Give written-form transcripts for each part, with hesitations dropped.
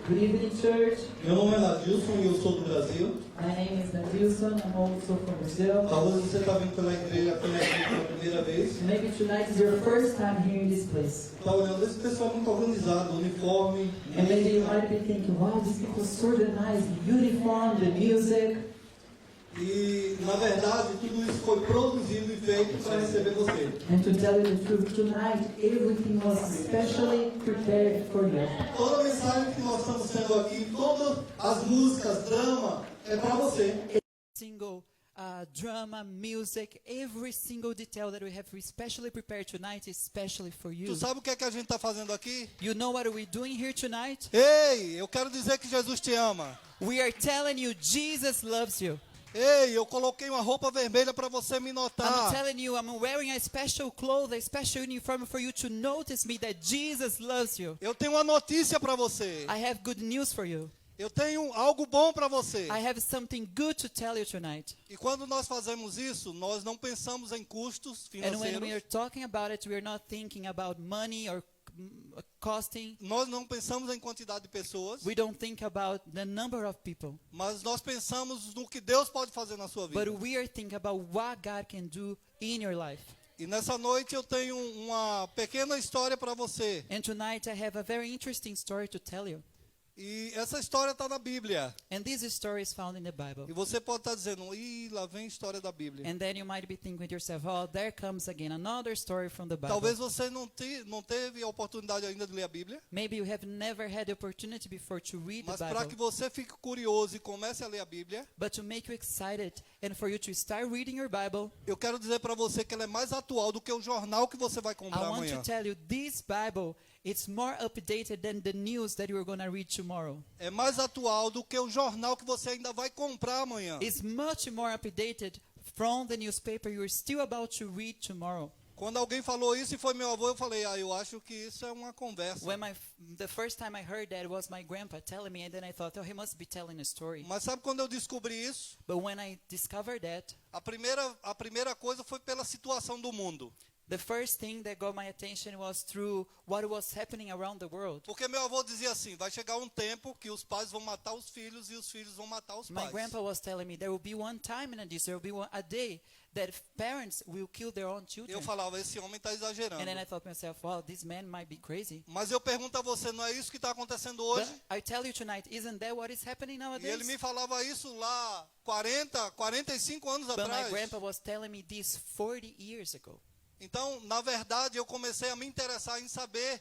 Good evening, church. Meu nome é Ladilson e eu sou do Brasil. My name is Nadilson. I'm also from Brazil. Talvez você está vindo pela igreja pela primeira vez. Maybe tonight is your first time here in this place. Está olhando, esse pessoal é muito organizado, uniforme. And maybe you might be thinking, wow, these people are so organized, the uniform, the music. E, na verdade, tudo isso foi produzido e feito para receber você. And to tell you the truth, tonight everything was specially prepared for you. Toda a mensagem que nós estamos tendo aqui, todas as músicas, drama, é para você. Single drama, music, every single detail that we have specially prepared tonight is especially for you. Tu sabe o que é que a gente está fazendo aqui? You know what we're doing here tonight? Ei, eu quero dizer que Jesus te ama. We are telling you Jesus loves you. Ei, eu coloquei uma roupa vermelha para você me I'm notar. telling you, I'm wearing a special clothes, a special uniform for you to notice me that Jesus loves you. Eu tenho uma notícia para você. I have good news for you. Eu tenho algo bom para você. I have something good to tell you tonight. E quando nós fazemos isso, nós não pensamos em custos And when we are financeiros. talking about it, we are not thinking about money or costing. Nós não pensamos em quantidade de pessoas, We don't think about the number of people. mas nós pensamos no que Deus pode fazer na sua vida. But we are thinking about what God can do in your life. E nessa noite eu tenho uma pequena história para você. And tonight I have a very interesting story to tell you. E essa história está na Bíblia. And this story is found in the Bible. E você pode estar dizendo, ih, lá vem a história da Bíblia. And then you might be thinking with yourself, oh, there comes again another story from the Bible. Talvez você não teve a oportunidade ainda de ler a Bíblia. Maybe you have never had the opportunity before to read the Mas para que Bible. você fique curioso e comece a ler a Bíblia, But to make you excited and for you to start reading your Bible, eu quero dizer para você que ela é mais atual do que o jornal que você vai I comprar want amanhã. to tell you this Bible, it's more updated than the news that you are going to read tomorrow. É mais atual do que o jornal que você ainda vai comprar amanhã. It's much more updated from the newspaper you're still about to read tomorrow. Quando alguém falou isso e foi meu avô, eu falei, eu acho que isso é uma conversa. The first time I heard that was my grandpa telling me, and then I thought, oh, he must be telling a story. Mas sabe quando eu descobri isso? But when I discovered that, A primeira coisa foi pela situação do mundo. the first thing that got my attention was through what was happening around the world. Porque meu avô dizia assim, vai chegar um tempo que os pais vão matar os filhos e os filhos vão matar os My pais. grandpa was telling me there will be one time in this, there will be a day that parents will kill their own children. Eu falava, esse homem está exagerando. And then I thought to myself, wow, this man might be crazy. Mas eu pergunto a você, não é isso que está acontecendo But hoje? I tell you tonight, isn't that what is happening E nowadays? ele me falava isso lá 45 anos But my atrás. grandpa was telling me this 40 years ago. Então, na verdade, eu comecei a me interessar em saber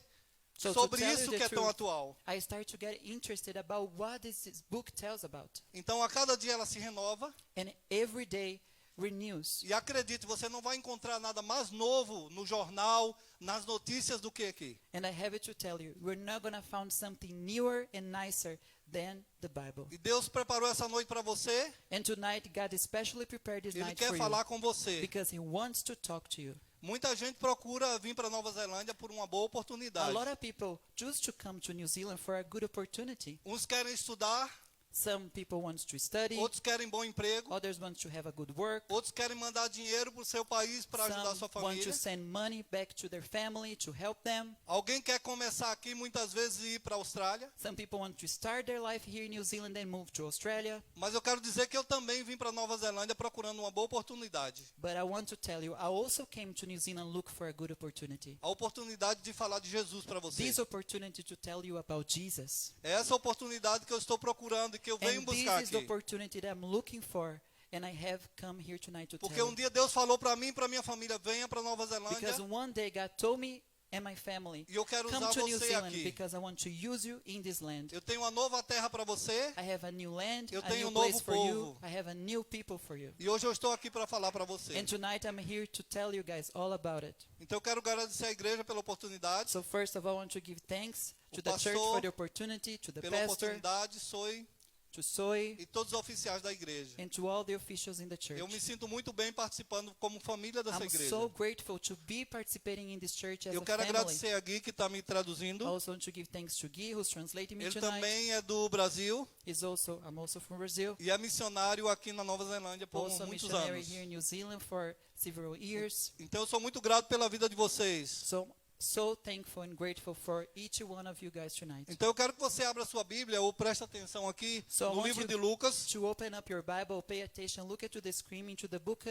So to sobre tell you isso the que é tão truth, atual. I started to get interested about what this book tells about. Então, a cada dia ela se renova. And every day renews. E acredite, você não vai encontrar nada mais novo no jornal, nas notícias do que aqui. And I have it to tell you, we're not going to find something newer and nicer than the Bible. E Deus preparou essa noite para você. And tonight, God especially prepared this Ele night quer for falar you com você. because He wants to talk to you. Muita gente procura vir para Nova Zelândia por uma boa A oportunidade. lot of people choose to come to New Zealand for a good opportunity. Uns querem estudar, Some people want to study, outros querem bom emprego, others want to have a good work. outros querem mandar dinheiro para o seu país para ajudar a sua Some want to família. send money back to their family to help them. Alguém quer começar aqui muitas vezes e ir para a Austrália. Some people want to start their life here in New Zealand and move to Australia. Mas eu quero dizer que eu também vim para Nova Zelândia procurando uma boa oportunidade. But I want to tell you, I also came to New Zealand look for a good opportunity. A oportunidade de falar de Jesus para você. This opportunity to tell you about Jesus. É essa oportunidade que eu estou procurando e que eu venho And buscar this is the aqui. opportunity that I'm looking for. And I have come here tonight to Porque tell um you. dia Deus falou para mim e para minha família, venha para Nova Zelândia. Because one day God told me and my family, E eu quero come usar to New você Zealand aqui. because I want to use you in this land. Eu tenho uma nova terra para você. I have a new land, Eu a tenho new um novo place for you. povo. I have a new people for you. E hoje eu estou aqui para falar para você. And tonight I'm here to tell you guys all about it. Então eu quero agradecer à igreja pela oportunidade. So first of all, I want to give thanks to O the church pastor, for the opportunity, to the Pela pastor, oportunidade, Soy to Soy, e todos os oficiais da igreja. and to all the officials in the church. Eu me sinto muito bem participando como família dessa I'm igreja. so grateful to be participating in this church as Eu a quero family. agradecer a Gui que está me traduzindo. I also want to give thanks to Guy, who's translating me Ele tonight. também é do Brasil I'm also from Brazil. e é missionário aqui na Nova Zelândia por Also a muitos missionary anos. here in New Zealand for several years. Então eu sou muito grato pela vida de vocês. So so thankful and grateful for each one of you guys tonight. Então eu quero que você abra a sua Bíblia ou preste atenção aqui So I no want livro you de Lucas, to open up your Bible, pay attention, look at the screen into the book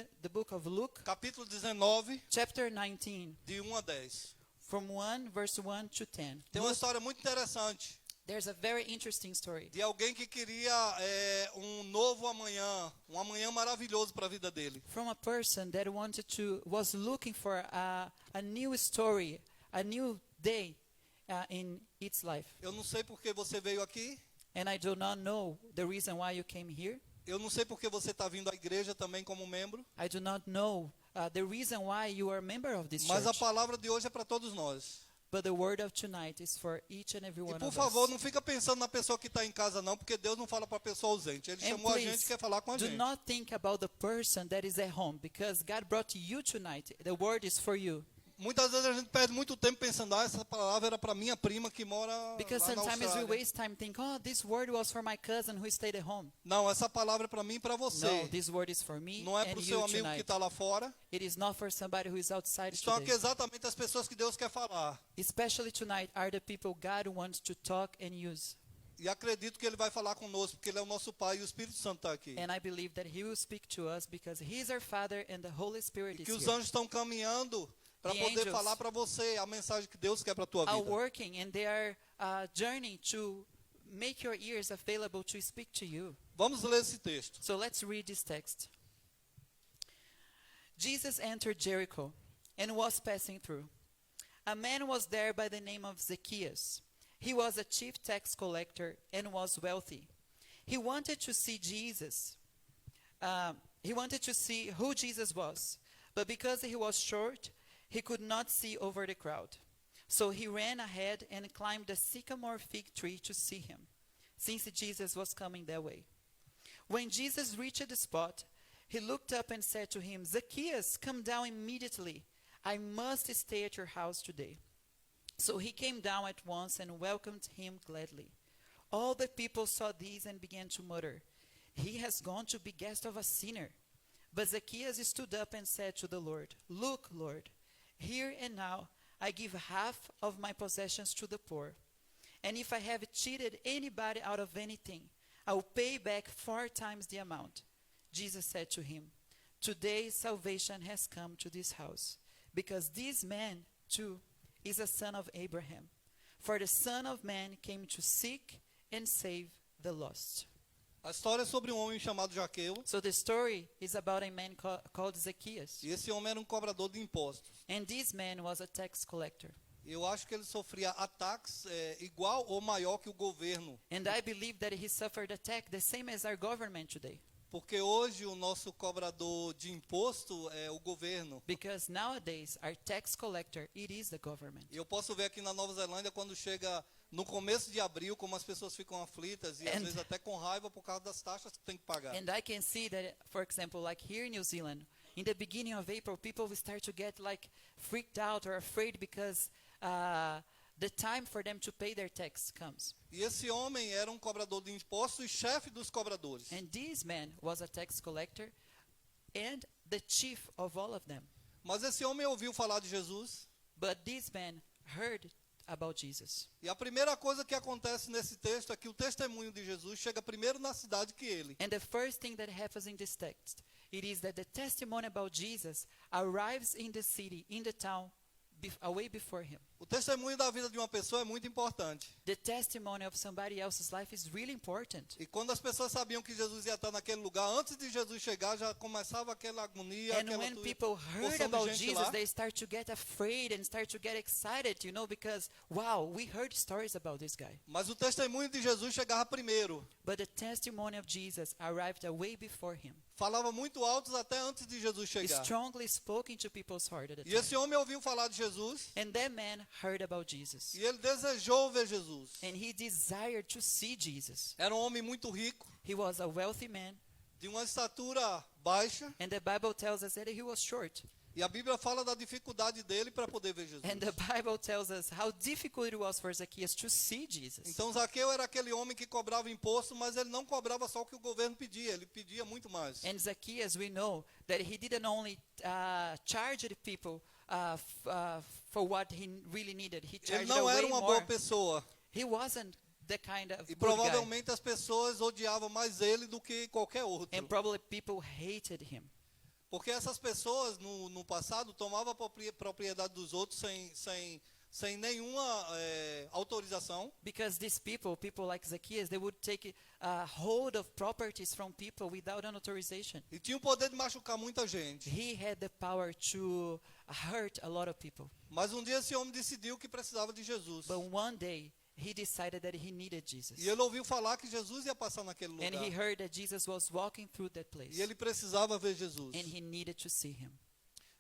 of Luke, capítulo 19, chapter 19, de 1 a 10. from verse 1 to 10. Tem uma história muito interessante There's a very interesting story de alguém que queria um novo amanhã, um amanhã maravilhoso para a vida dele. from a person that was looking for a new story, a new day in its life. Eu não sei por que você veio aqui, And I do not know the reason why you came here. eu não sei por que você está vindo à igreja também como membro, I do not know the reason why you are a member of this mas a church. palavra de hoje é para todos nós. But the word of tonight is for each and every E one por of favor, us. não fica pensando na pessoa que está em casa não, porque Deus não fala para a pessoa ausente. Ele And chamou a please, gente e quer falar com a do gente. not think about the person that is at home, because God brought you tonight. The word is for you. Muitas vezes a gente perde muito tempo pensando, essa palavra era para minha prima que mora Because lá na sometimes we Austrália. waste time thinking, oh, this word was for my cousin who stayed at home. Não, essa palavra é para mim e para você. No, this word is for me Não é para and o seu you amigo que tonight. está lá fora. It is not for somebody who is outside Estão aqui today. exatamente as pessoas que Deus quer falar. Especially tonight are the people God wants to talk and use. E acredito que Ele vai falar conosco, porque Ele é o nosso Pai e o Espírito Santo está aqui. And I believe that He will speak to us because He is our Father and the Holy Spirit E is que os here. anjos estão caminhando para The poder angels falar para você a mensagem que Deus quer para a tua Are vida. working and they are journeying to make your ears available to speak to you. Vamos ler esse texto. So let's read this text. Jesus entered Jericho and was passing through. A man was there by the name of Zacchaeus. He was a chief tax collector and was wealthy. He wanted to see Jesus. He wanted to see who Jesus was, but because he was short, he could not see over the crowd. So he ran ahead and climbed a sycamore fig tree to see him, since Jesus was coming that way. When Jesus reached the spot, he looked up and said to him, Zacchaeus, come down immediately. I must stay at your house today. So he came down at once and welcomed him gladly. All the people saw this and began to mutter, he has gone to be guest of a sinner. But Zacchaeus stood up and said to the Lord, Look, Lord, here and now I give half of my possessions to the poor. And if I have cheated anybody out of anything, I will pay back 4 times the amount. Jesus said to him, Today salvation has come to this house, because this man too is a son of Abraham. For the Son of Man came to seek and save the lost. A história é sobre um homem chamado Zaqueu. So the story is about a man called Zacchaeus. E esse homem era um cobrador de impostos. And this man was a tax collector. Eu acho que ele sofria ataques igual ou maior que o governo. And I believe that he suffered attack the same as our government today. Porque hoje o nosso cobrador de imposto é o governo. Because nowadays our tax collector, it is the government. E eu posso ver aqui na Nova Zelândia quando chega no começo de abril como as pessoas ficam aflitas e às vezes até com raiva por causa das taxas que tem que pagar. And I can see that, for example, like here in New Zealand, in the beginning of April, people will start to get like freaked out or afraid because the time for them to pay their tax comes. E esse homem era um cobrador de impostos e chefe dos cobradores. And this man was a tax collector and the chief of all of them. Mas esse homem ouviu falar de Jesus. But this man heard about Jesus. E a primeira coisa que acontece nesse texto é que o testemunho de Jesus chega primeiro na cidade que ele. And the first thing that happens in this text, it is that the testimony about Jesus arrives in the city, in the town, away before him. O testemunho da vida de uma pessoa é muito importante. The testimony of somebody else's life is really important. E quando as pessoas sabiam que Jesus ia estar naquele lugar, antes de Jesus chegar, já começava aquela agonia, And aquela when people heard porção de about gente Jesus, lá. they start to get afraid and start to get excited, because, wow, we heard stories about this guy. Mas o testemunho de Jesus chegava primeiro. But the testimony of Jesus arrived way before him. Falava muito alto até antes de Jesus He chegar. strongly spoke into people's heart at the E time. esse homem ouviu falar de Jesus And that man heard about Jesus. e ele desejou ver Jesus. And he desired to see Jesus. Era um homem muito rico, He was a wealthy man. de uma estatura baixa, And the Bible tells us that he was short. e a Bíblia fala da dificuldade dele para poder ver Jesus. And the Bible tells us how difficult it was for Zacchaeus to see Jesus. Então Zaqueu era aquele homem que cobrava imposto, mas ele não cobrava só o que o governo pedia, ele pedia muito mais. And Zacchaeus, we know that he didn't only charge the people for what he really needed. He Ele charged não way era uma more. boa pessoa. He wasn't the kind of E good guy. provavelmente as pessoas odiavam mais ele do que qualquer outro. And probably people hated him. Porque essas pessoas no passado tomavam a propriedade dos outros sem nenhuma autorização. Because these people like Zacchaeus, they would take hold of properties from people without an authorization. E tinha o poder de machucar muita gente. He had the power to hurt a lot of people. Mas um dia esse homem decidiu que precisava de Jesus. But one day, he decided that he needed Jesus. E ele ouviu falar que Jesus ia passar naquele lugar. And he heard that Jesus was walking through that place. E ele precisava ver Jesus. And he needed to see him.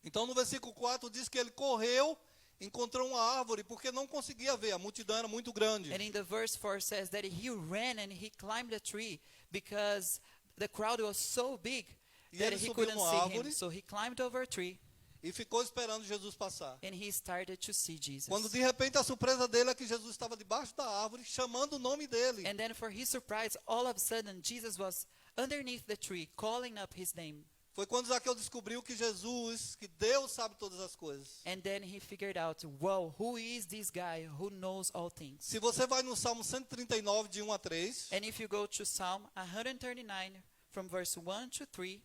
Então no versículo 4 diz que ele correu, encontrou uma árvore, porque não conseguia ver, a multidão era muito grande. And in the verse 4 says that he ran and he climbed a tree because the crowd was so big E that ele he subiu couldn't numa see him. árvore. So he climbed over a tree E ficou esperando Jesus passar. and he started to see Jesus. Quando de repente a surpresa dele é que Jesus estava debaixo da árvore, chamando o nome dele. And then for his surprise, all of a sudden Jesus was underneath the tree calling up his name. Foi quando Zaqueu descobriu que Jesus, que Deus sabe todas as coisas. And then he figured out, whoa, who is this guy who knows all things? Se você vai no Salmo 139, de 1 a 3, And if you go to Psalm 139 from verse 1 to 3,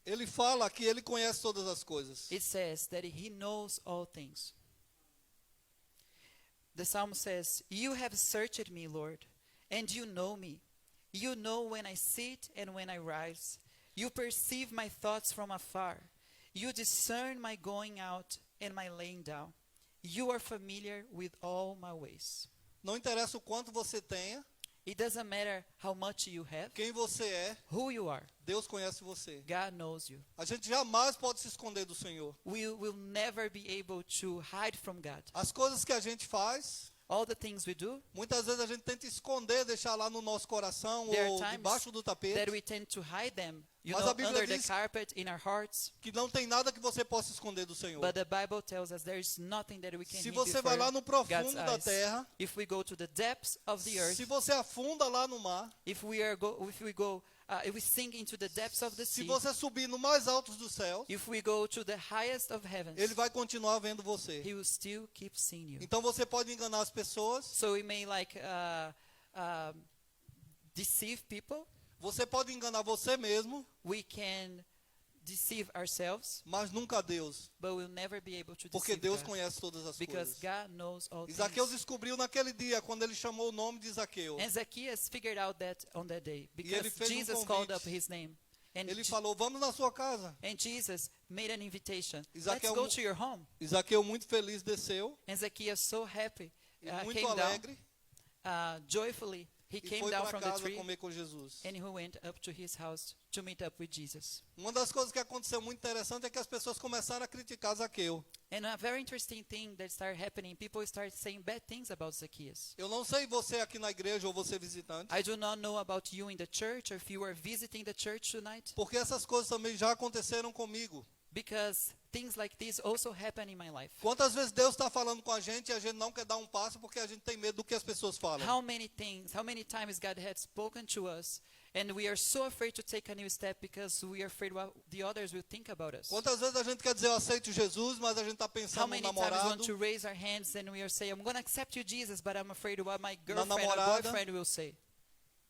ele fala que ele conhece todas as coisas. it says that he knows all things. The psalm says, "You have searched me, Lord, and you know me. You know when I sit and when I rise. You perceive my thoughts from afar. You discern my going out and my laying down. You are familiar with all my ways." Não interessa o quanto você tenha, It doesn't matter how much you have, quem você é, who you are. Deus conhece você. God knows you. A gente jamais pode se esconder do Senhor. We will never be able to hide from God. As coisas que a gente faz, All the things we do, muitas vezes a gente tenta esconder, deixar lá no nosso coração there are ou times debaixo do that tapete, we tend to hide them, Mas a Bíblia under the diz- carpet in our hearts. que não tem nada que você possa esconder do Senhor. But the Bible tells us there is nothing that we can Se hide você before vai lá no God's profundo da eyes. terra, If we go to the depths of the earth, se você afunda lá no mar, if we sink into the depths of the se sea, você subir no mais alto dos céus, if we go to the highest of heavens, Ele vai continuar vendo você. He will still keep seeing you. Então você pode enganar as pessoas, So we may deceive people. você pode enganar você mesmo, We can deceive ourselves, mas nunca a Deus, but we'll never be able to porque deceive Deus God, conhece todas as because coisas. God knows all E Zaqueu things. descobriu naquele dia, quando ele chamou o nome de Zaqueu. And Zacchaeus figured out that on that day, ele because fez Jesus convite. called up his name. And, Ele falou, vamos na sua casa. and Jesus made an invitation. E Let's Zaqueu go mu- to your home. E Zaqueu, muito feliz, desceu, And Zacchaeus, so happy, e muito came down, alegre, joyfully, he e came foi down para from the casa tree, comer com Jesus. and he went up to his house to meet up with Jesus. Uma das coisas que aconteceu muito interessante é que as pessoas começaram a criticar Zaqueu. And a very interesting thing that started happening, people started saying bad things about Zacchaeus. Eu não sei você aqui na igreja ou você visitante, I do not know about you in the church, or if you are visiting the church tonight, porque essas coisas também já aconteceram comigo. because things like this also happen in my life. Quantas vezes Deus está falando com a gente e a gente não quer dar um passo porque a gente tem medo do que as pessoas falam? How many times God had spoken to us, and we are so afraid to take a new step because we are afraid what the others will think about us. Quantas vezes a gente quer dizer eu aceito Jesus, mas a gente está How pensando no many times we want namorado, to raise our hands and we are saying, I'm going to accept you, Jesus, but I'm afraid what my girlfriend or namorada. boyfriend will say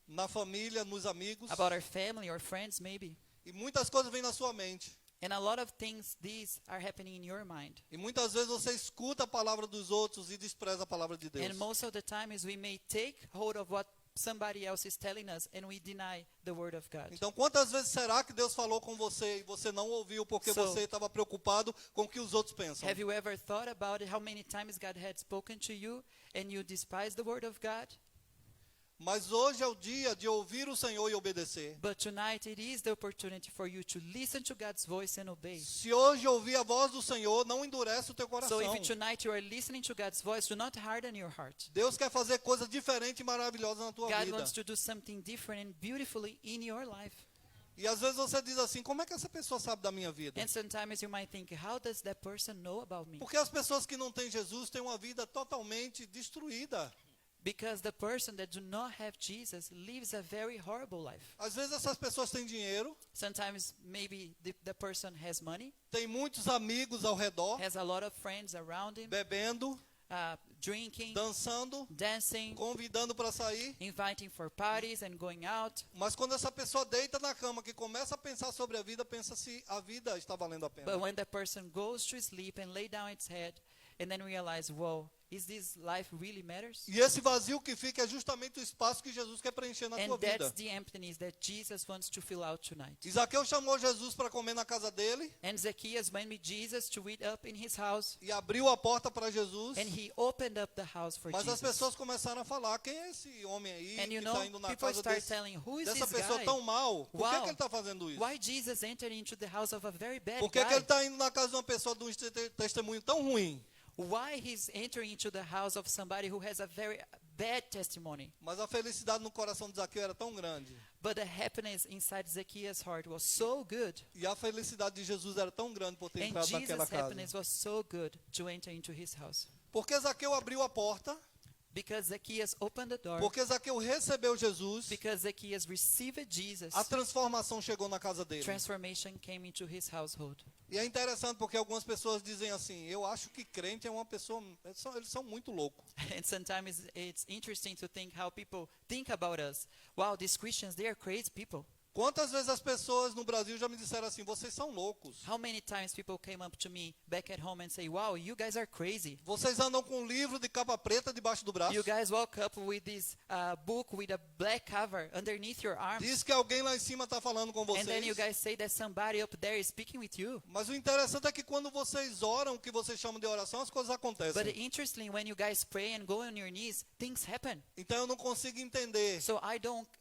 na família, nos amigos, about our family or friends, maybe. e muitas coisas vêm na sua mente. And a lot of things, these are happening in your mind. E muitas vezes você escuta a palavra dos outros e despreza a palavra de Deus. And most of the times we may take hold of what somebody else is telling us and we deny the word of God. Então, quantas vezes será que Deus falou com você e você não ouviu porque So- você estava preocupado com o que os outros pensam? Have you ever thought about it, how many times God had spoken to you and you despise the word of God? Mas hoje é o dia de ouvir o Senhor e obedecer. But tonight it is the opportunity for you to listen to God's voice and obey. Se hoje ouvir a voz do Senhor, não endurece o teu So coração. if tonight you are listening to God's voice, do not harden your heart. Deus quer fazer coisas diferentes e maravilhosas na tua God vida. wants to do something different and beautifully in your life. E às vezes você diz assim, como é que essa pessoa sabe da minha vida? And sometimes you might think, how does that person know about me? Porque as pessoas que não têm Jesus têm uma vida totalmente destruída. Because the person that do not have Jesus lives a very horrible life. Às vezes essas pessoas têm dinheiro, Sometimes maybe the person has money, tem muitos amigos ao redor, has a lot of friends around him, bebendo, drinking, dançando, dancing, convidando para sair. inviting for parties and going out. Mas quando essa pessoa deita na cama, que começa a pensar sobre a vida, pensa se a vida está valendo a pena. But when the person goes to sleep and lay down its head and then realize, whoa, is this life really matters? E esse vazio que fica é justamente o espaço que Jesus quer preencher na And tua that's vida. the emptiness that Jesus wants to fill out tonight. E Zaqueu chamou Jesus para comer na casa dele And Zacchaeus went with Jesus to eat up in his house, e abriu a porta para Jesus. and he opened up the house for Mas as Jesus. pessoas começaram a falar, quem é esse homem aí And que you está know, indo na people casa start desse, telling, who is dessa this pessoa guy? tão mal? Por que Wow. ele está fazendo isso? Why Jesus entered into the house of a very bad Por que ele guy? está indo na casa de uma pessoa de um testemunho tão ruim? Why he's entering into the house of somebody who has a very bad testimony? Mas a felicidade no coração de Zaqueu era tão grande. But the happiness inside Zacchaeus' heart was so good, E a felicidade de Jesus era tão grande por ter and entrado naquela Jesus' casa. happiness was so good to enter into his house. Porque Zaqueu abriu a porta, Because Zacchaeus opened the door, porque Zaqueu recebeu Jesus, because Zacchaeus received Jesus, a transformação chegou na casa dele. transformation came into his household. E é interessante porque algumas pessoas dizem assim, eu acho que crente é uma pessoa, eles são muito loucos. And sometimes it's interesting to think how people think about us. Wow, these Christians, they are crazy people. Quantas vezes as pessoas no Brasil já me disseram assim, vocês são loucos. How many times people came up to me back at home and say, wow, you guys are crazy. Vocês andam com um livro de capa preta debaixo do braço. You guys woke up with this book with a black cover underneath your arms. Diz que alguém lá em cima está falando com And then you vocês. guys say that somebody up there is speaking with you. Mas o interessante é que quando vocês oram, o que vocês chamam de oração, as coisas But acontecem. interestingly, when you guys pray and go on your knees, things happen. Então eu não consigo entender. So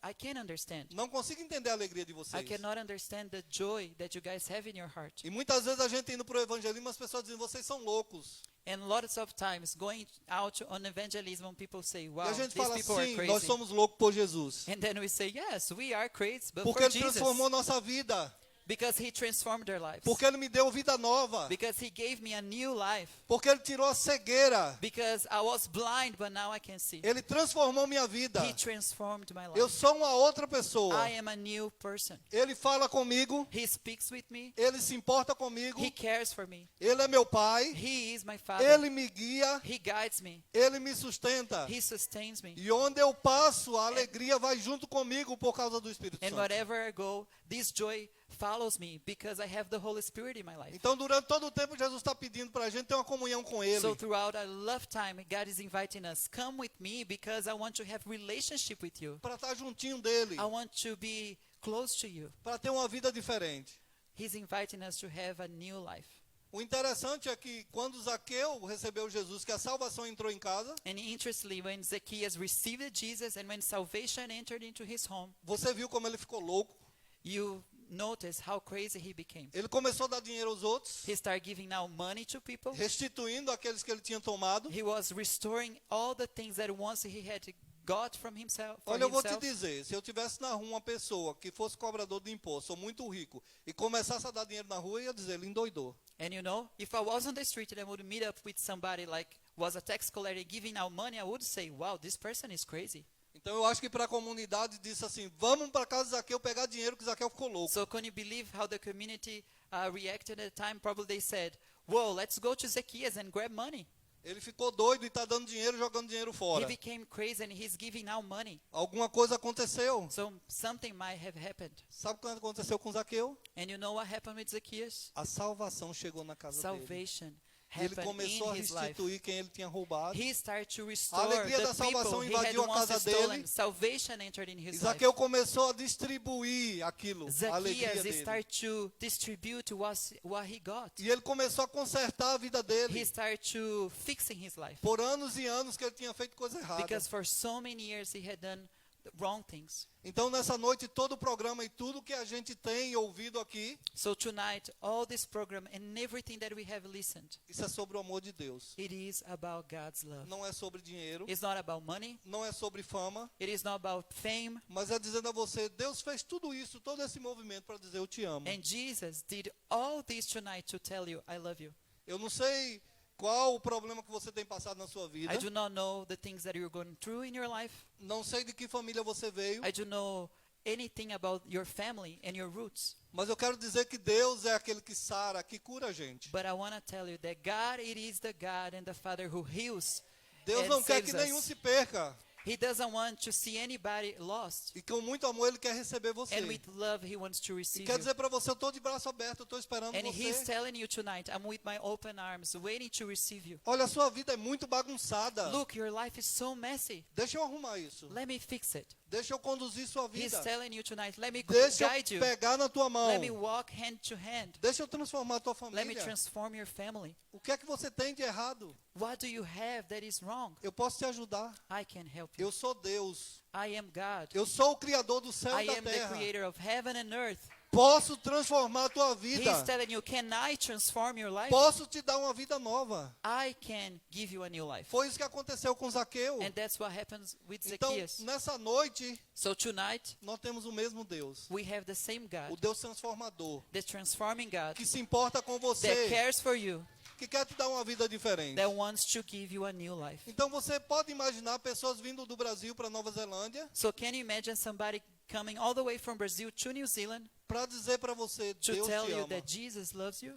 I can't understand. Não consigo entender a alegria de I vocês. cannot understand the joy that you guys have in your heart. E muitas vezes a gente indo para o evangelismo, as pessoas dizem, vocês são loucos. And lots of times going out on evangelism, people say, E wow, a gente these fala people are assim, nós crazy. somos loucos por Jesus. And then we say, yes, we are crazy, but Porque for Ele Jesus. transformou nossa vida. Because he transformed their lives. Porque Ele me deu vida nova. Because he gave me a new life. Porque Ele tirou a cegueira. Because I was blind, but now I can see. Ele transformou minha vida. He transformed my life. Eu sou uma outra pessoa. I am a new person. Ele fala comigo. He speaks with me. Ele se importa comigo. He cares for me. Ele é meu pai. He is my father. Ele me guia. He guides me. Ele me sustenta. He sustains me. E onde eu passo, a alegria vai junto comigo por causa do Espírito And Santo. wherever I go, this joy follows me because I have the Holy Spirit in my life. Então, durante todo o tempo, Jesus está pedindo para a gente ter uma comunhão com Ele. So throughout our lifetime, God is inviting us, come with me because I want to have relationship with you. Para estar juntinho dele. I want to be close to you. Para ter uma vida diferente. He's inviting us to have a new life. O interessante é que quando Zaqueu recebeu Jesus, que a salvação entrou em casa, And interestingly, when Zacchaeus received Jesus and when salvation entered into his home, você viu como ele ficou louco. you notice how crazy he became. Ele começou a dar dinheiro aos outros, He started giving now money to people. restituindo aqueles que ele tinha tomado. He was restoring all the things that once he had got from himself. For Olha, eu vou te himself. dizer, se eu tivesse na rua uma pessoa que fosse cobrador de imposto, ou muito rico, e começasse a dar dinheiro na rua, eu ia dizer, ele endoidou. And you know, if I was on the street and I would meet up with somebody like was a tax collector giving out money, I would say, wow, this person is crazy. Então eu acho que para a comunidade disse assim, vamos para casa de Zaqueu pegar dinheiro, que Zaqueu ficou louco. So can you believe how the community reacted at the time? Probably they said, whoa, let's go to Zacchaeus and grab money. Ele ficou doido e está dando dinheiro, jogando dinheiro He fora. became crazy and he's giving out money. Alguma coisa aconteceu. So something might have happened. Sabe o que aconteceu com Zaqueu? And you know what happened with Zacchaeus? A salvação chegou na casa dele. Salvation E ele happened começou a in his life. restituir quem ele tinha roubado. He started to A restore alegria da the people salvação he had invadiu a once casa stolen. dele. Salvation entered in E his life. Zaqueu começou a distribuir aquilo, a alegria Zacchaeus dele. started to distribute what he got. E ele começou a consertar a vida He dele. started to fixing his life. Por anos e anos que ele tinha feito coisa errada. Because for so many years he had done the wrong things. Então, nessa noite, todo o programa e tudo que a gente tem ouvido aqui, So tonight, all this program and everything that we have listened, isso é sobre o amor de Deus. it is about God's love. Não é sobre dinheiro, It's not about money. não é sobre fama, It is not about fame. mas é dizendo a você, Deus fez tudo isso, todo esse movimento para dizer eu te amo. And Jesus did all this tonight to tell you, I love you. Eu não sei qual o problema que você tem passado na sua vida. I do not know the things that you're going through in your life. Não sei de que família você veio. I don't know anything about your family and your roots. Mas eu quero dizer que Deus é aquele que sara, que cura a gente. But I want to tell you that God, it is the God and the Father who heals Deus and não quer que saves nenhum us. se perca. He doesn't want to see anybody lost. E com muito amor Ele quer receber você. And with love, He wants to E receive quer you. dizer para você, eu estou de braço aberto, eu estou esperando And He's você. telling you tonight, I'm with my open arms, waiting to receive you. Olha, a sua vida é muito bagunçada. Look, your life is so messy. Deixa eu arrumar isso. Let me fix it. Deixa eu conduzir sua He's vida. telling you tonight, let me Deixa guide eu you. pegar na tua mão. Let me walk hand to hand. Deixa eu transformar a tua Let me família. transform your family. O que é que você tem de errado? What do you have that is wrong? Eu posso te ajudar. I can help you. Eu sou Deus. I am God. Eu sou o Criador do céu I e da am the terra. creator of heaven and earth. Posso transformar a tua vida. He's telling you, can I transform your life? Posso te dar uma vida nova. I can give you a new life. Foi isso que aconteceu com Zaqueu. And that's what happens with Então, Zacchaeus. nessa noite, So tonight, nós temos o mesmo Deus. we have the same O God, Deus transformador. the transforming God, Que se importa com that você. cares for you, Que quer te dar uma vida diferente. that wants to give you a new life. Então, você pode imaginar pessoas vindo do Brasil para Nova Zelândia So can you imagine somebody coming all the way from Brazil to New Zealand para dizer para você, to Deus tell te you ama. that Jesus loves you?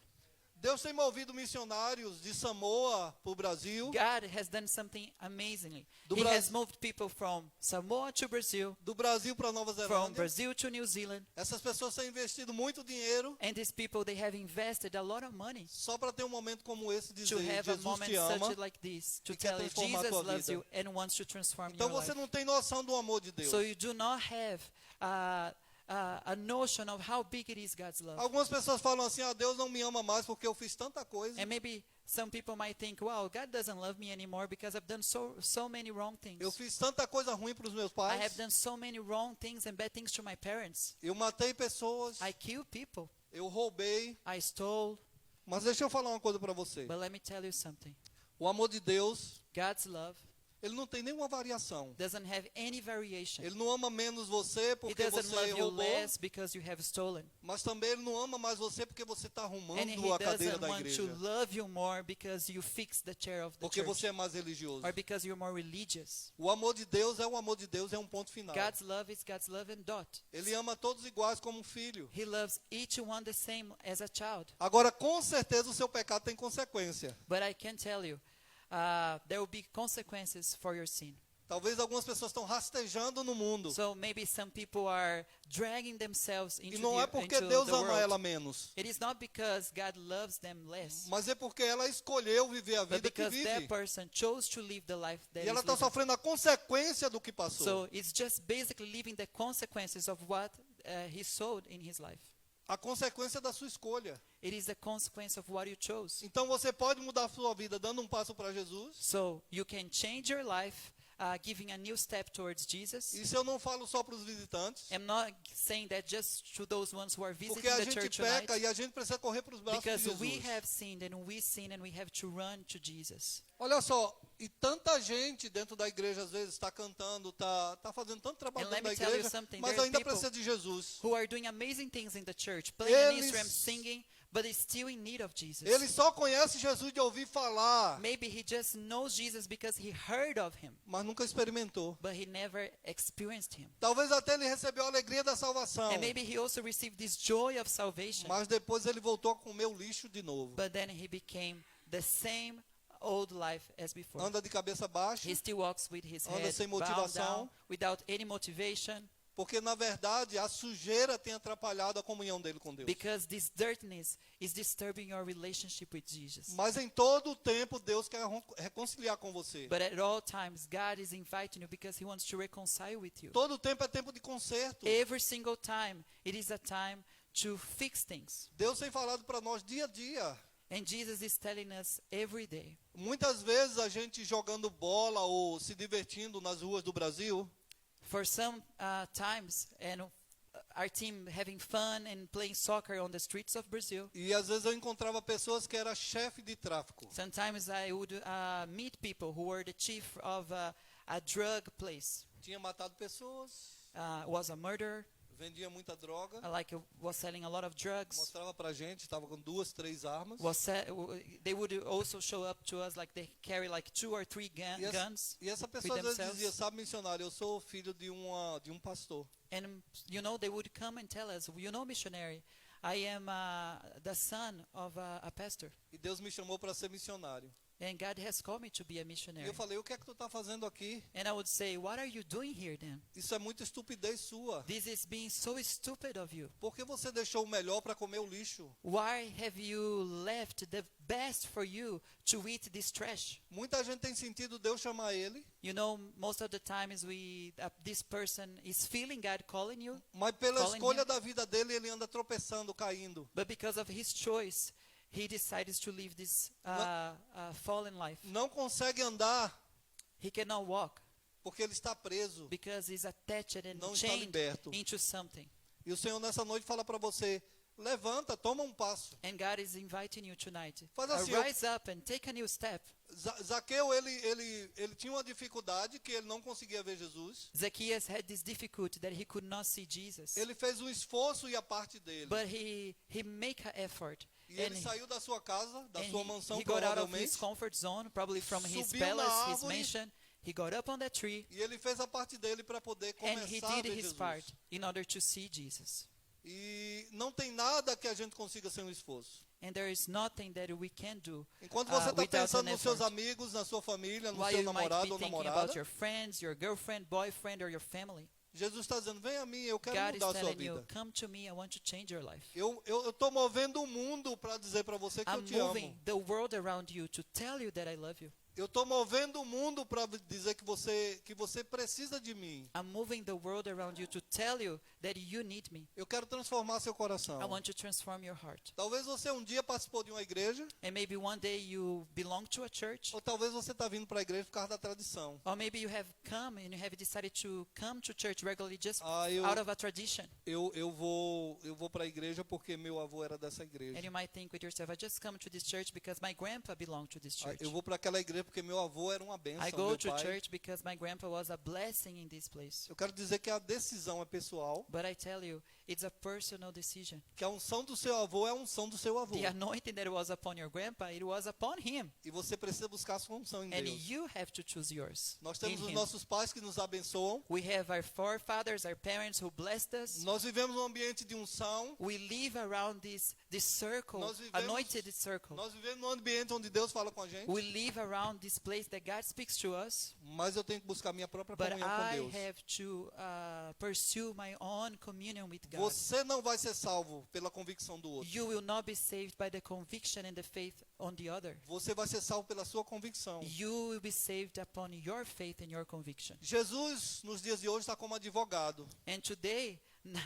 Deus tem movido missionários de Samoa para o Brasil, God has done something amazingly. Do He Bras- has moved people from Samoa to Brazil, do Brasil para Nova from Zelândia. Brazil to New Zealand. Essas pessoas têm investido muito dinheiro And these people, they have invested a lot of money só para ter um momento como esse de to dizer, have a Jesus moment te ama. such like this, to e quer tell you transformar a Jesus tua loves vida. you and wants to transform Então your você life. não tem noção do amor de Deus. So you do not have a notion of how big it is God's love. Algumas pessoas falam assim, Deus não me ama mais porque eu fiz tanta coisa. And maybe some people might think, wow, God doesn't love me anymore because I've done so many wrong things. Eu fiz tanta coisa ruim para os meus I have pais. done so many wrong things and bad things to my parents. Eu matei pessoas. I kill people. Eu roubei. I stole. Mas deixa eu falar uma coisa para você. But let me tell you something. O amor de Deus, God's love ele não tem nenhuma variação. doesn't have any variation. Ele não ama menos você He porque doesn't você love you roubou. less because you have stolen. Mas também ele não ama mais você porque você está And arrumando he a cadeira doesn't da want to igreja. love you more because you fix the chair of the Porque church. você é mais religioso. Or because you're more religious. O amor de Deus é o amor de Deus, é um ponto final. God's love is God's love and dot. Ele ama todos iguais como um filho. He loves each one the same as a child. Agora, com certeza, o seu pecado tem consequência. But I can tell you, there will be consequences for your sin. Talvez algumas pessoas estão rastejando no mundo. So maybe some people are dragging themselves E into não é porque into Deus the ama world. ela menos. It is not because God loves them less, Mas é porque ela escolheu viver a but vida que because that vive. person chose to live the life that E ela is está living. sofrendo a consequência do que passou. So it's just basically living the consequences of what he sowed in his life. A consequência da sua escolha. It is the consequence of what you chose. Então você pode mudar a sua vida dando um passo para Jesus. So you can change your life, giving a new step towards Jesus. Isso eu não falo só para os visitantes. I'm not saying that just to those ones who are visiting Porque a the gente church peca tonight, e a gente precisa correr para os braços de because we Jesus. have sinned and we sin and we have to run to Jesus. Olha só, e tanta gente dentro da igreja às vezes está cantando, está fazendo tanto trabalho And let dentro da me tell you igreja, something, mas there are ainda people precisa de Jesus. Who are doing amazing things in the church, playing an Eles- instrument, singing, but is still in need of Jesus. Ele só conhece Jesus de ouvir falar, Maybe he just knows Jesus because he heard of him, mas nunca experimentou. but he never experienced him. Talvez até ele recebeu a alegria da salvação, And maybe he also received this joy of salvation, mas depois ele voltou a comer o lixo de novo. but then he became the same old life as before. Anda de cabeça baixa, He still walks with his anda head sem bowed motivação. down, without any motivation, porque na verdade a sujeira tem atrapalhado a comunhão dele com Deus. because this dirtiness is disturbing your relationship with Jesus. Mas em todo o tempo Deus quer reconciliar com você. But at all times, God is inviting you because he wants to reconcile with you. Todo o tempo é tempo de conserto. Every single time, it is a time to fix things. Deus tem falado para nós dia a dia. And Jesus is telling us every day. Muitas vezes a gente jogando bola ou se divertindo nas ruas do Brasil, For some times, and our team having fun and playing soccer on the streets of Brazil, e às vezes eu encontrava pessoas que eram chefe de tráfico. sometimes I would meet people who were the chief of a drug place, Tinha matado pessoas, was a murderer, vendia muita droga, was selling a lot of drugs. mostrava pra gente, estava com 2, 3 armas. They would also show up to us like they carry like 2 or 3 guns. E essa pessoa às vezes themselves. dizia, sabe, missionário, eu sou filho de um pastor. And they would come and tell us, missionary, I am the son of a pastor, E Deus me chamou para ser missionário. and God has called me to be a E missionary. eu falei, o que é que tu está fazendo aqui? And I would say, what are you doing here then? Isso é muita estupidez sua. This is being so stupid of you. Por que você deixou o melhor para comer o lixo? Why have you left the best for you to eat this trash? Muita gente tem sentido Deus chamar ele, Most of the times this person is feeling God calling you, mas pela Calling escolha him. da vida dele, ele anda tropeçando, caindo. but because of his choice, he decides to live this fallen life. Não consegue andar He cannot walk porque ele está preso. because he's attached and Não está chained liberto. into something. E o Senhor nessa noite fala para você, levanta, toma um passo. And God is inviting you tonight. Faz assim, eu- Rise up and take a new step. Zaqueu, ele tinha uma dificuldade que ele não conseguia ver Jesus. Zacchaeus had this difficulty that he could not see Jesus. Ele fez um esforço e a parte dele. But he make an effort. E ele saiu da sua casa, da And sua mansão he got out of his provavelmente, comfort zone, probably from his Subiu na palace, his árvore. mansion. He got up on that tree e ele fez a parte dele para poder and he começar a did ver his Jesus. part in order to see Jesus. E não tem nada que a gente consiga sem um esforço. And there is nothing that we can do Enquanto você está without pensando an nos seus effort. amigos, na sua família, no While seu you might namorado be ou thinking namorada, about your friends, your girlfriend, boyfriend, or your family, Jesus está dizendo, vem a mim, eu quero God is mudar a sua telling you, vida. come to me, I want to change your life. Eu estou movendo o mundo para dizer para você que eu I'm te amo. moving the world around you to tell you that I love you. Eu estou movendo o mundo para dizer que você precisa de mim. I'm moving the world around you to tell you that you need me. Eu quero transformar seu coração. I want to transform your heart. Talvez você um dia participou de uma igreja, And maybe one day you belong to a church, ou talvez você está vindo para a igreja por causa da tradição. or maybe you have come and you have decided to come to church regularly just Eu- out of a tradition. Eu vou para a igreja porque meu avô era dessa igreja. And you might think with yourself, I just come to this church because my grandpa belonged to this church. Eu vou para aquela igreja porque meu avô era uma bênção, I go meu to pai. church because my grandpa was a blessing in this place. Eu quero dizer que a decisão é pessoal, But I tell you, it's a personal decision. que a unção do seu avô é a unção do seu avô. The anointing that was upon your grandpa, it was upon him. E você precisa buscar a sua unção em And Deus. you have to choose yours. Nós in temos os him. nossos pais que nos abençoam. We have our forefathers, our parents who blessed us. Nós vivemos um ambiente de unção. We live around this circle, Nós vivemos- anointed circle. Nós vivemos num ambiente onde Deus fala com a gente. We live around this place that God speaks to us. Mas eu tenho que buscar minha própria But comunhão com I Deus. have to pursue my own communion with God. Você não vai ser salvo pela convicção do outro. You will not be saved by the conviction and the faith on the other. Você vai ser salvo pela sua convicção. You will be saved upon your faith and your conviction. Jesus, nos dias de hoje, está como advogado. And today,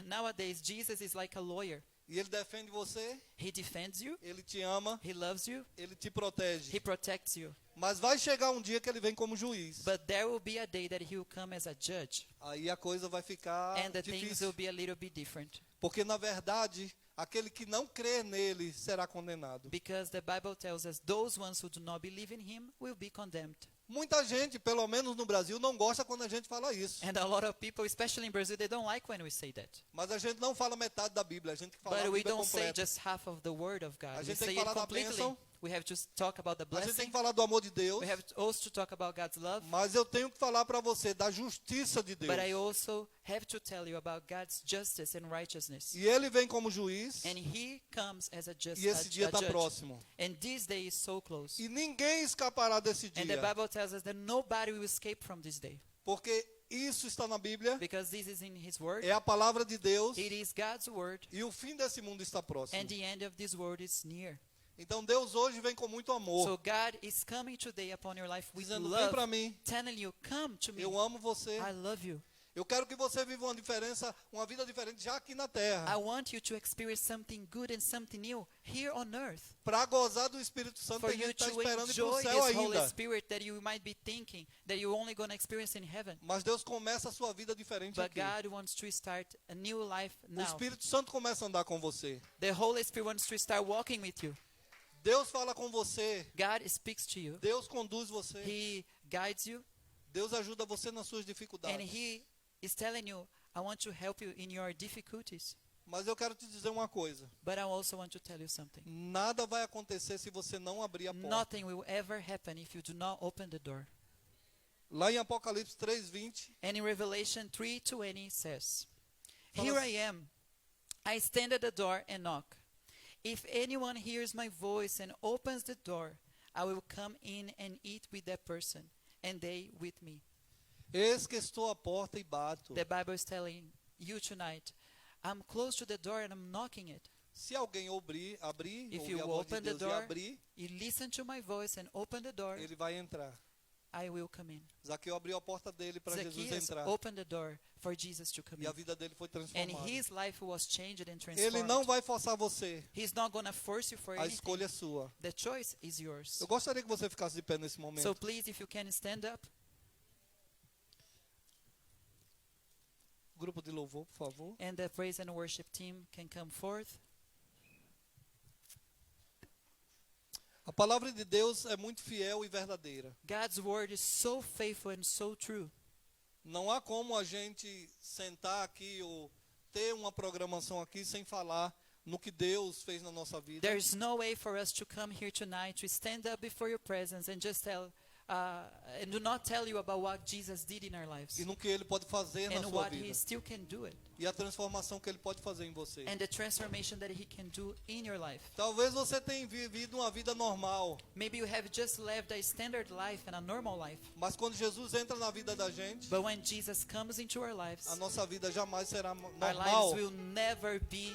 nowadays, Jesus is like a lawyer. E ele defende você, He defends you, ele te ama, he loves you, ele te protege. he protects you. Mas vai chegar um dia que ele vem como juiz. But there will be a day that he will come as a judge. Aí a coisa vai ficar And the things difícil. will be a little bit different. Porque, na verdade, aquele que não crê nele será condenado. Because the Bible tells us those ones who do not believe in him will be condemned. Muita gente, pelo menos no Brasil, não gosta quando a gente fala isso. And a lot of people, especially in Brazil, they don't like when we say that. Mas a gente não fala metade da Bíblia, a gente fala a But we Bíblia don't say completa. just half of the word of God. A We gente tem say que it falar da completely. bênção. We have to talk about the A gente tem blessing. que falar do amor de Deus. We have also to talk about God's love. Mas eu tenho que falar para você da justiça de Deus. But I also have to tell you about God's justice and righteousness. E ele vem como juiz. And he comes as a E esse dia está judge. próximo. And this day is so close. E ninguém escapará desse And the dia. Bible tells us that nobody will escape from this day. Porque isso está na Bíblia. Because this is in his word. É a palavra de Deus. It is God's word. E o fim desse mundo está próximo. And the end of this world is near. Então Deus hoje vem com muito amor. So God is coming today upon your life with Dizendo, vem para love. mim. Telling you, come to me. Eu amo você. I love you. Eu quero que você viva uma vida diferente já aqui na I terra. want you to experience something good and something new here on earth. Para gozar do Espírito Santo, For tem you gente que está to esperando ir para o enjoy céu this Holy ainda. Spirit that you might be thinking that you're only going to experience in heaven. Mas Deus começa a sua vida diferente But aqui. God wants to start a new life O now. Espírito Santo começa a andar com você. The Holy Spirit wants to start walking with you. Deus fala com você. God speaks to you. Deus conduz você. He guides you. Deus ajuda você nas suas And dificuldades. He is telling you, I want to help you in your difficulties. Mas eu quero te dizer uma coisa. But I also want to tell you something. Nada vai acontecer se você não abrir a porta. Nothing will ever happen if you do not open the door. Lá em Apocalipse 3:20, And in Revelation 3:20 says, Fala Here assim. I am. I stand at the door and knock. If anyone hears my voice and opens the door, I will come in and eat with that person, and they with me. eis que estou à porta e bato. The Bible is telling you tonight, I'm close to the door and I'm knocking it. Se alguém abrir, If ouvir you a voz de open the Deus e door, abrir, you listen to my voice and open the door, ele vai entrar. I will come in. Zaqueu abriu a porta dele para Jesus Zacchaeus entrar. opened the door for Jesus to come E a in. vida dele foi And transformada. his life was changed and Ele não transformed. vai forçar você. He's not going to force you for A anything. escolha é sua. The choice is yours. Eu gostaria que você ficasse de pé nesse momento. So please, if you can stand up. Grupo de louvor, por favor. And the praise and worship team can come forth. A palavra de Deus é muito fiel e verdadeira. God's word is so faithful and so true. Não há como a gente sentar aqui ou ter uma programação aqui sem falar no que Deus fez na nossa vida. There's no way for us to come here tonight to stand up before your presence and just tell, and do not tell you about what Jesus did in our lives E no que Ele pode fazer na and sua what He vida. still can do it E a transformação que Ele pode fazer em você. and the transformation that He can do in your life. Talvez você tenha vivido uma vida normal. Maybe you have just lived a standard life and a normal life, Mas quando Jesus entra na vida da gente, but when Jesus comes into our lives, a nossa vida jamais será our lives normal. will never be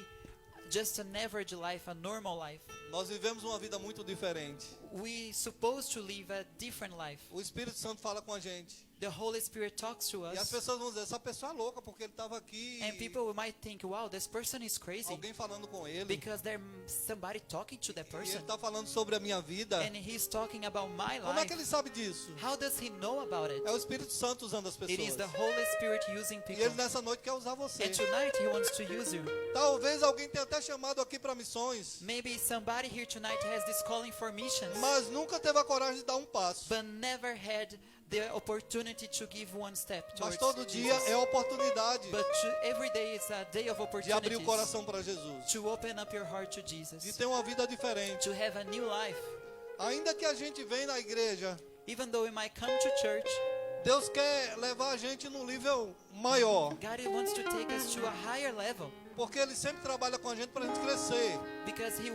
just an average life, a normal life. Nós vivemos uma vida muito diferente. We supposed to live a different life. O Espírito Santo fala com a gente. The Holy Spirit talks to E as us, pessoas vão dizer, essa pessoa é louca porque ele estava aqui. and people might think, wow, this person is crazy Alguém falando com ele. because there's somebody talking to that E ele person, está falando sobre a minha vida. and he's talking about my Como é que life. ele sabe disso? How does he know about it? É o Espírito Santo usando as It is pessoas. the Holy Spirit using E ele people. nessa noite quer usar você. And tonight he wants to use you. Talvez alguém tenha até chamado aqui para missões, Maybe somebody here tonight has this calling for missions, mas nunca teve a coragem de dar um passo. but never had the opportunity to give one step Mas towards todo dia Jesus. é oportunidade But every day is a day of de abrir o opportunities coração para Jesus. to open up your heart to De Jesus, ter uma vida diferente. to have a new life. Ainda que a gente venha na igreja, Even though we might come to church, Deus quer levar a gente num nível maior. God wants to take us to a higher level Porque Ele sempre trabalha com a gente para a gente crescer. because He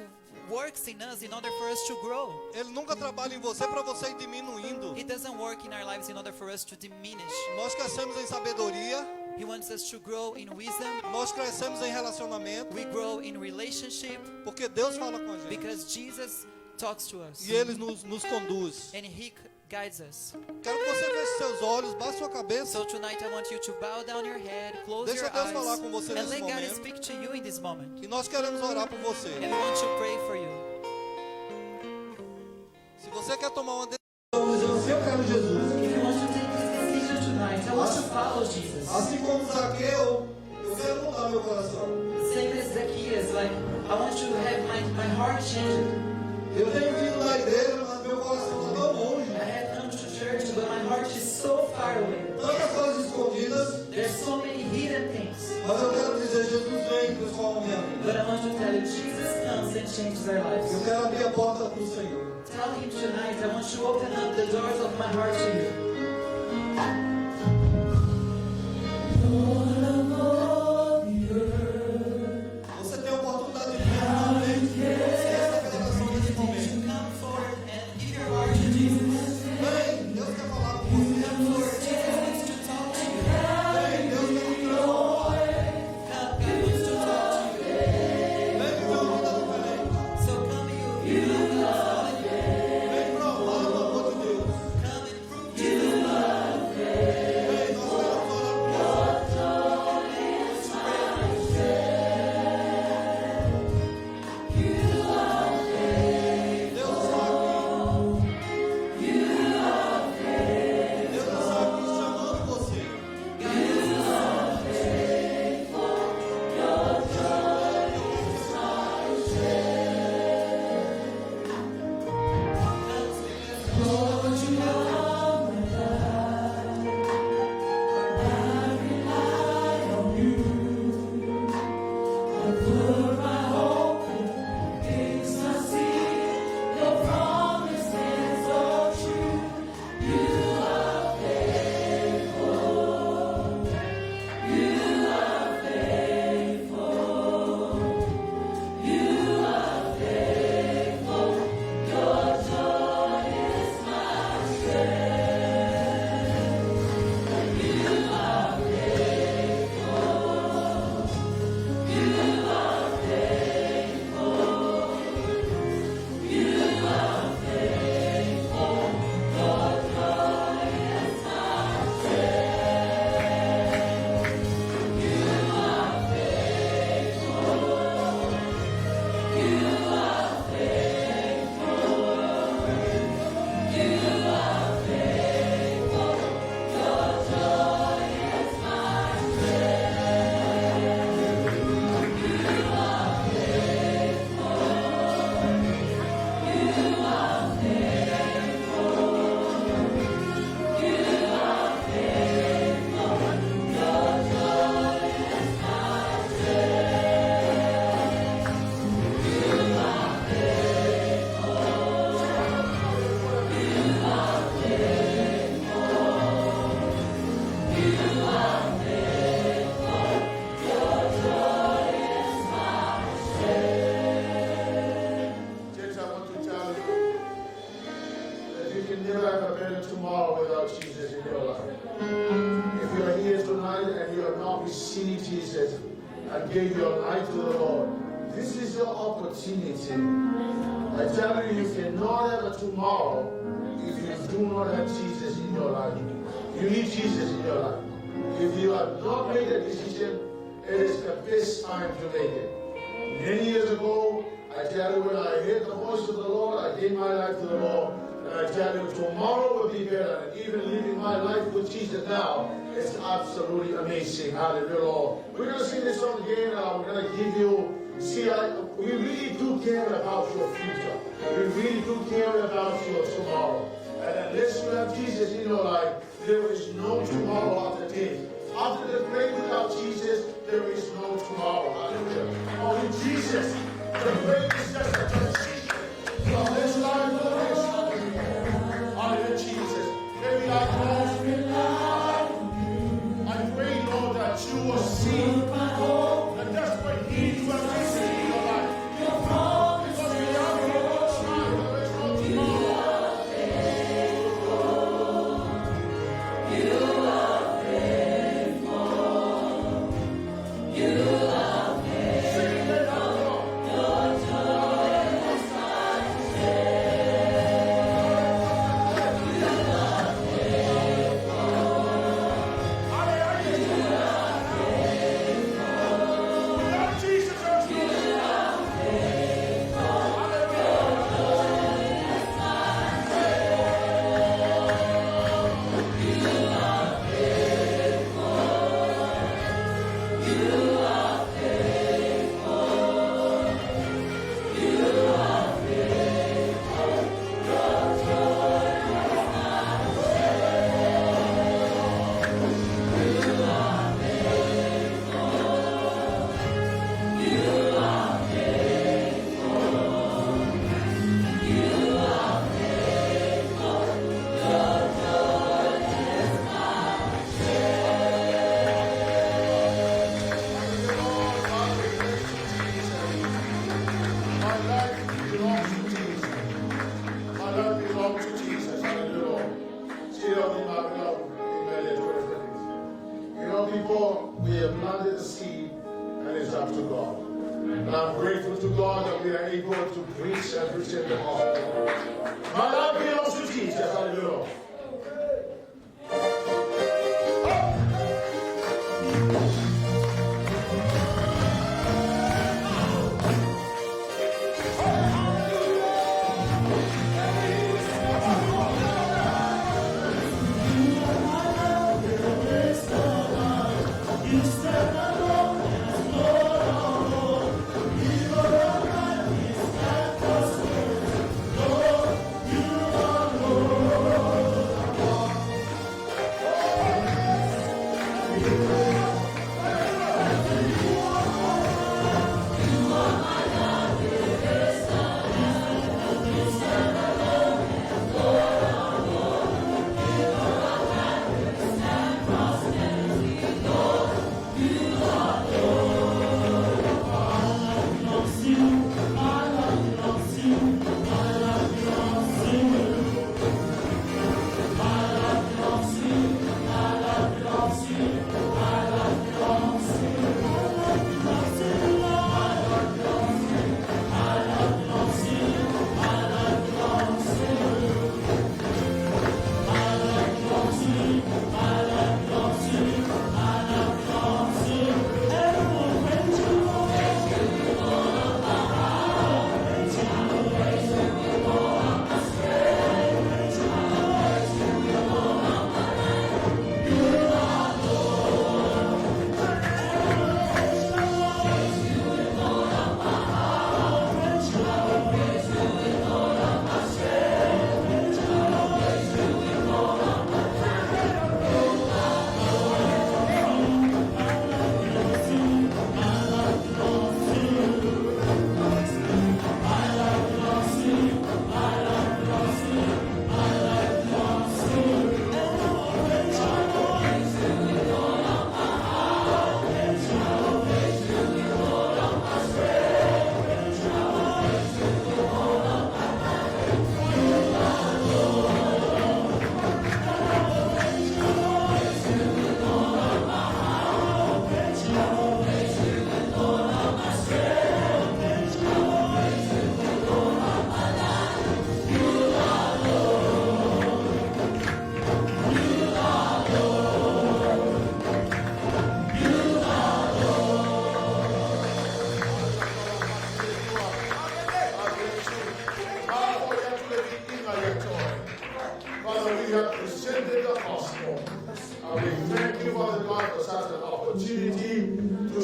works in us in order for us to grow. Ele nunca trabalha em você para você ir diminuindo. He doesn't work in our lives in order for us to diminish. Nós crescemos em sabedoria, He wants us to grow in wisdom. nós crescemos em relacionamento, We grow in relationship porque Deus fala com a gente. because Jesus talks to us E Ele nos conduz. and He guides us. Quero que você feche seus olhos, baixe sua cabeça. So tonight I want you to bow down your head, close Deixa your Deus falar com eyes, você and nesse let God momento. speak to you in this moment. E nós queremos orar por você. And we want to pray for you. Se você quer tomar uma decisão, Eu quero Jesus. If you want to take this decision tonight, I want to follow Jesus. assim como Zaqueu, eu quero mudar meu coração. Same as Zacchaeus, like I want to have my heart changed. Eu tenho vindo na igreja, mas meu coração está tão longe. I have come to church, but my heart is so far away. Tantas coisas escondidas, There's so many hidden things. mas eu quero dizer, Jesus vem e transforma a minha vida. But I want to tell you, Jesus comes and changes our lives. Eu quero abrir a porta para o Senhor. Tell Him tonight, I want to open up the doors of my heart to you. Você tem a oportunidade de vir também. Essa revelação nesse momento. Come forward and give your heart to Jesus. Vem, Deus quer falar com você. Jesus wants to talk to you. Vem, Deus quer te transformar. God wants to talk to you. Vem viver uma vida diferente. So come you. Vem provar o amor de Deus. Come and prove to received Jesus and gave your life to the Lord, this is your opportunity. I tell you, you cannot have a tomorrow if you do not have Jesus in your life. You need Jesus in your life. If you have not made a decision, it is the best time to make it. Many years ago, I tell you, when I heard the voice of the Lord, I gave my life to the Lord. And I tell you, tomorrow will be better. And even living my life with Jesus now is absolutely amazing. Hallelujah, Lord. We're going to sing this song again. We're going to give you, we really do care about your future. We really do care about your tomorrow. And unless you have Jesus in your life, there is no tomorrow after today. After the grave without Jesus, there is no tomorrow. Hallelujah. Only Jesus, the grave is just a transition from this life to the next. Hallelujah, Jesus. Every life goes. I pray, Lord, that you will see the desperate need you have received in your life. Because without you, there is no tomorrow.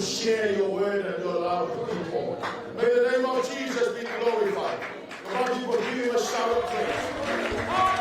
to share your word and your love with people. May the name of Jesus be glorified. Come on, people, give him a shout of praise.